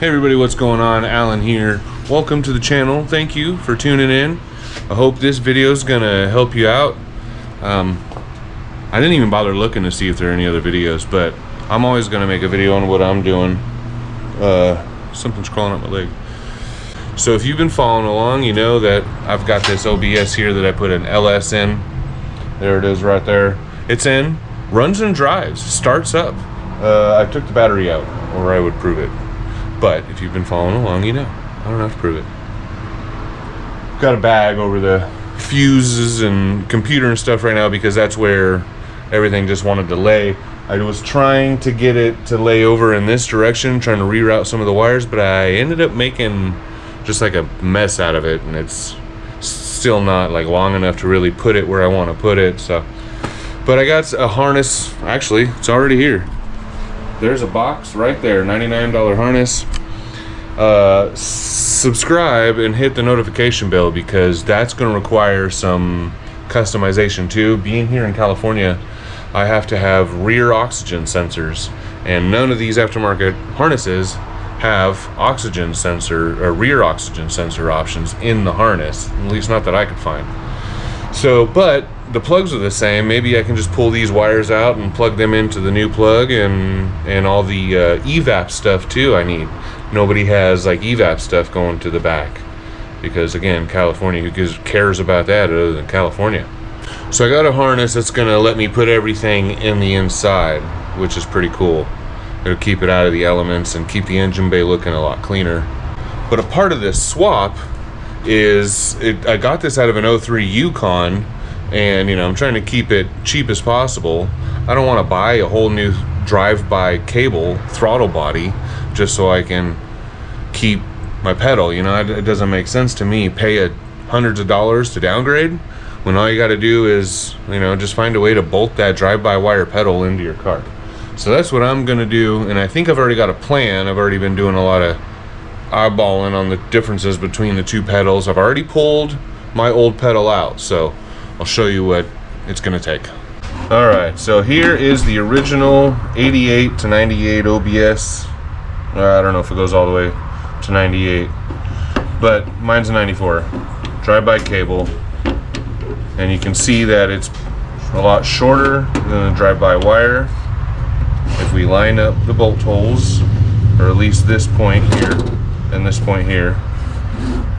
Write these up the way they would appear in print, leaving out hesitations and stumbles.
Hey everybody, what's going on? Alan here. Welcome to the channel. Thank you for tuning in. I hope this video is gonna help you out. I didn't even bother looking to see if there are any other videos, but I'm always gonna make a video on what I'm doing. Something's crawling up my leg. So if you've been following along, you know that I've got this OBS here that I put an LS in. There it is right there. It's in, runs and drives, starts up. I took the battery out, or I would prove it. But if you've been following along, you know. I don't have to prove it. Got a bag over the fuses and computer and stuff right now because that's where everything just wanted to lay. I was trying to get it to lay over in this direction, trying to reroute some of the wires, but I ended up making just like a mess out of it, and it's still not like long enough to really put it where I want to put it. So, but I got a harness. Actually, it's already here. There's a box right there, $99 harness. Subscribe and hit the notification bell because that's going to require some customization too. Being here in California, I have to have rear oxygen sensors, and none of these aftermarket harnesses have oxygen sensor or rear oxygen sensor options in the harness, at least not that I could find. So, but the plugs are the same. Maybe I can just pull these wires out and plug them into the new plug, and all the evap stuff too I need. Nobody has like evap stuff going to the back because, again, California, who cares about that other than California? So I got a harness that's gonna let me put everything in the inside, which is pretty cool. It'll keep it out of the elements and keep the engine bay looking a lot cleaner. But a part of this swap is I got this out of an 03 Yukon, and you know, I'm trying to keep it cheap as possible. I don't want to buy a whole new drive-by cable throttle body just so I can keep my pedal. You know, it doesn't make sense to me. Pay hundreds of dollars to downgrade when all you got to do is, you know, just find a way to bolt that drive-by wire pedal into your car. So that's what I'm gonna do, and I think I've already got a plan. I've already been doing a lot of eyeballing on the differences between the two pedals. I've already pulled my old pedal out, so I'll show you what it's gonna take. All right, so here is the original 88 to 98 OBS. I don't know if it goes all the way to 98, but mine's a 94. Drive-by cable, and you can see that it's a lot shorter than the drive-by wire. If we line up the bolt holes, or at least this point here and this point here,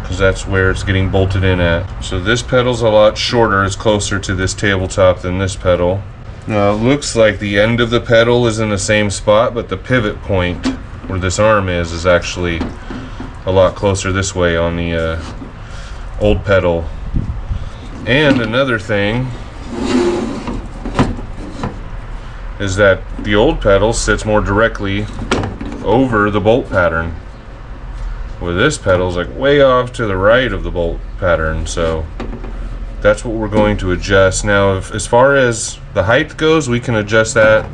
because that's where it's getting bolted in at. So this pedal's a lot shorter. It's closer to this tabletop than this pedal. Now it looks like the end of the pedal is in the same spot, but the pivot point where this arm is actually a lot closer this way on the old pedal. And another thing is that the old pedal sits more directly over the bolt pattern, where this pedal's like way off to the right of the bolt pattern. So that's what we're going to adjust. Now, as far as the height goes, we can adjust that.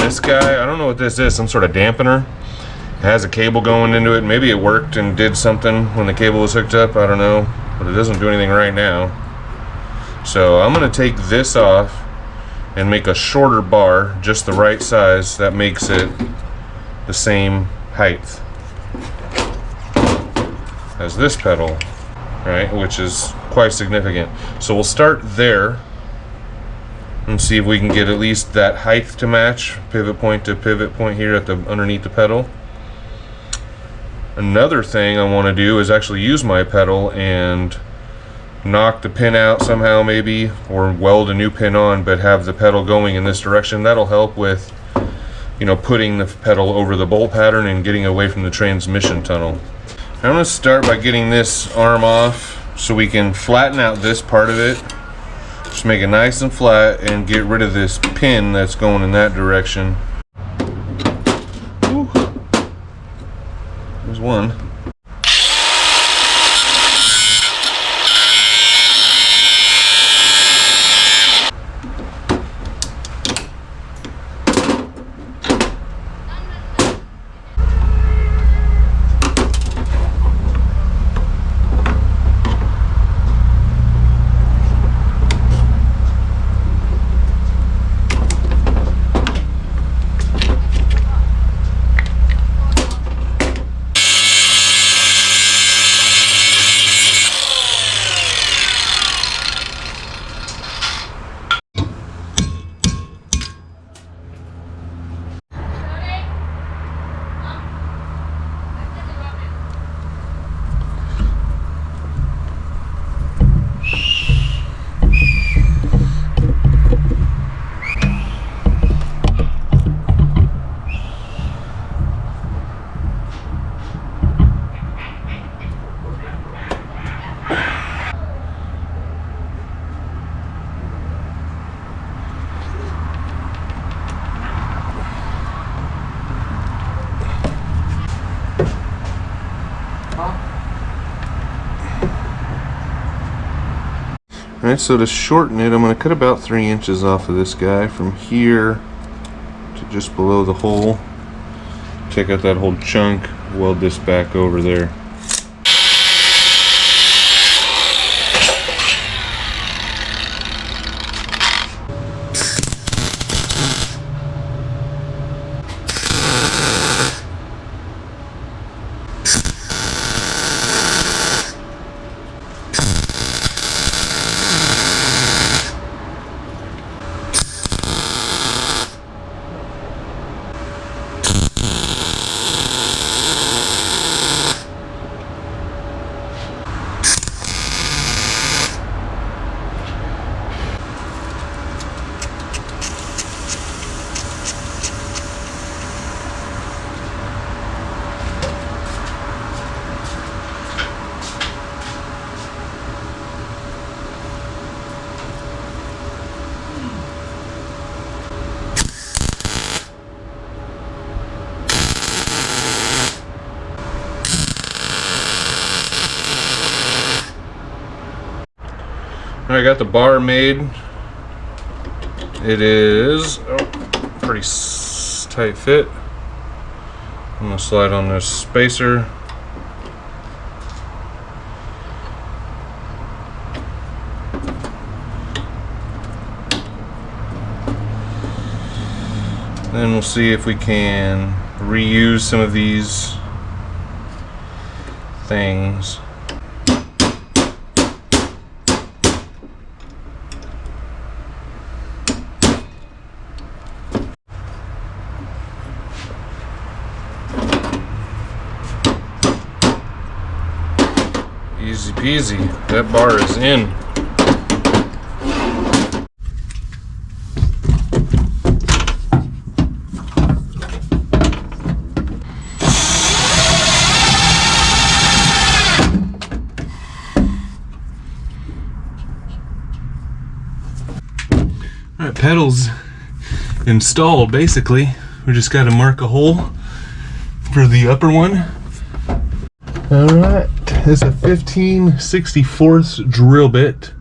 This guy, I don't know what this is, some sort of dampener. It has a cable going into it. Maybe it worked and did something when the cable was hooked up, I don't know, but it doesn't do anything right now. So I'm gonna take this off and make a shorter bar, just the right size, that makes it the same height as this pedal, right, which is quite significant. So we'll start there and see if we can get at least that height to match, pivot point to pivot point here at the underneath the pedal. Another thing I want to do is actually use my pedal and knock the pin out somehow, maybe, or weld a new pin on, but have the pedal going in this direction. That'll help with, you know, putting the pedal over the bolt pattern and getting away from the transmission tunnel. I'm going to start by getting this arm off so we can flatten out this part of it. Just make it nice and flat and get rid of this pin that's going in that direction. Whew. There's one. Alright, so to shorten it, I'm going to cut about 3 inches off of this guy from here to just below the hole. Take out that whole chunk, weld this back over there. I got the bar made. It is pretty tight fit. I'm gonna slide on this spacer. Then we'll see if we can reuse some of these things. Easy peasy, that bar is in. Alright, pedals installed basically. We just got to mark a hole for the upper one. Alright, it's a 15/64 drill bit.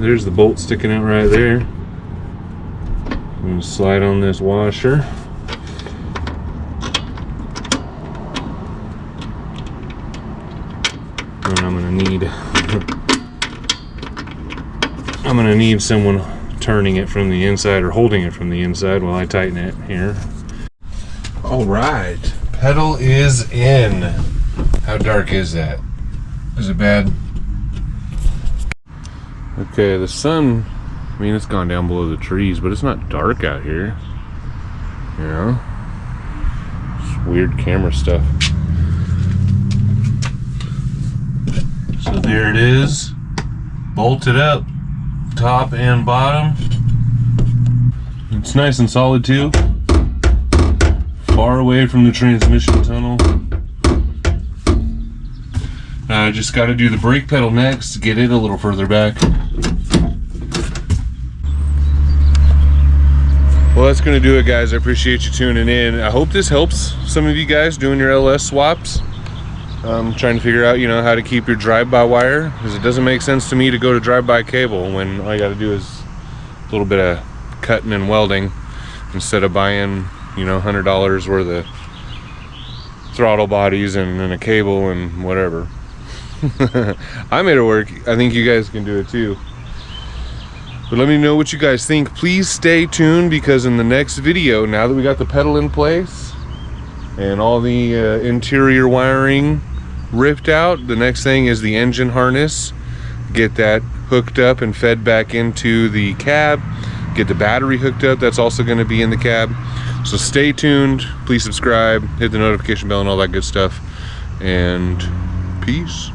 There's the bolt sticking out right there. I'm going to slide on this washer. I'm gonna need someone turning it from the inside or holding it from the inside while I tighten it here. All right, pedal is in. How dark is that? Is it bad? Okay, the sun, I mean, it's gone down below the trees, but it's not dark out here. You know? It's weird camera stuff. So there it is, bolted up, top and bottom. It's nice and solid too. Far away from the transmission tunnel. I just got to do the brake pedal next to get it a little further back. Well, that's going to do it, guys. I appreciate you tuning in. I hope this helps some of you guys doing your LS swaps. Trying to figure out, you know, how to keep your drive-by wire, because it doesn't make sense to me to go to drive-by cable when all I got to do is a little bit of cutting and welding instead of buying, you know, $100 worth of throttle bodies and a cable and whatever. I made it work. I think you guys can do it too. But let me know what you guys think. Please stay tuned, because in the next video, now that we got the pedal in place and all the interior wiring ripped out, the next thing is the engine harness. Get that hooked up and fed back into the cab. Get the battery hooked up. That's also going to be in the cab. So stay tuned. Please subscribe, hit the notification bell and all that good stuff. And peace.